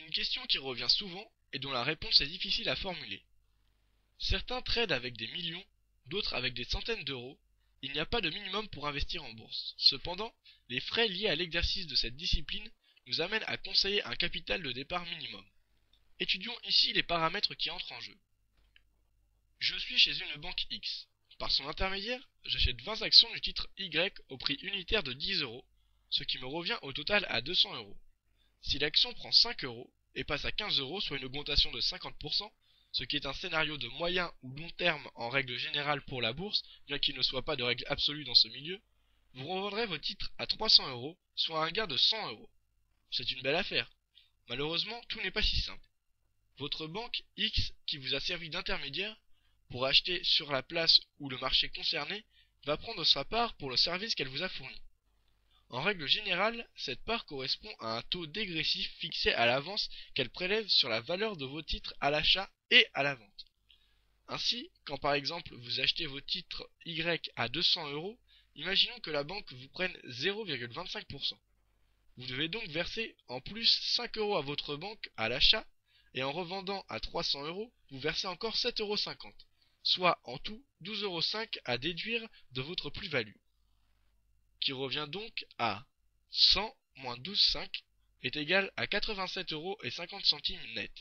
une question qui revient souvent et dont la réponse est difficile à formuler. Certains tradent avec des millions, d'autres avec des centaines d'euros. Il n'y a pas de minimum pour investir en bourse. Cependant, les frais liés à l'exercice de cette discipline nous amènent à conseiller un capital de départ minimum. Étudions ici les paramètres qui entrent en jeu. Je suis chez une banque X. Par son intermédiaire, j'achète 20 actions du titre Y au prix unitaire de 10 euros, ce qui me revient au total à 200 euros. Si l'action prend 5 euros et passe à 15 euros, soit une augmentation de 50%, ce qui est un scénario de moyen ou long terme en règle générale pour la bourse, bien qu'il ne soit pas de règle absolue dans ce milieu, vous revendrez vos titres à 300 euros, soit un gain de 100 euros. C'est une belle affaire. Malheureusement, tout n'est pas si simple. Votre banque X, qui vous a servi d'intermédiaire pour acheter sur la place ou le marché concerné, va prendre sa part pour le service qu'elle vous a fourni. En règle générale, cette part correspond à un taux dégressif fixé à l'avance qu'elle prélève sur la valeur de vos titres à l'achat et à la vente. Ainsi, quand par exemple vous achetez vos titres Y à 200 euros, imaginons que la banque vous prenne 0,25%. Vous devez donc verser en plus 5 euros à votre banque à l'achat, et en revendant à 300 euros, vous versez encore 7,50 euros, soit en tout 12,5 euros à déduire de votre plus-value, qui revient donc à 100 moins 12,5 est égal à 87,50 euros net.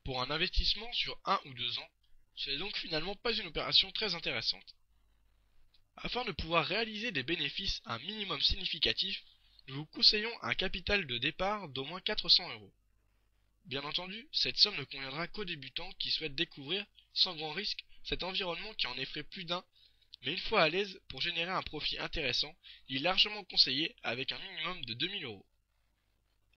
Pour un investissement sur 1 ou 2 ans, ce n'est donc finalement pas une opération très intéressante. Afin de pouvoir réaliser des bénéfices à un minimum significatif, nous vous conseillons un capital de départ d'au moins 400 euros. Bien entendu, cette somme ne conviendra qu'aux débutants qui souhaitent découvrir, sans grand risque, cet environnement qui en effraie plus d'un, mais une fois à l'aise, pour générer un profit intéressant, il est largement conseillé avec un minimum de 2000 euros.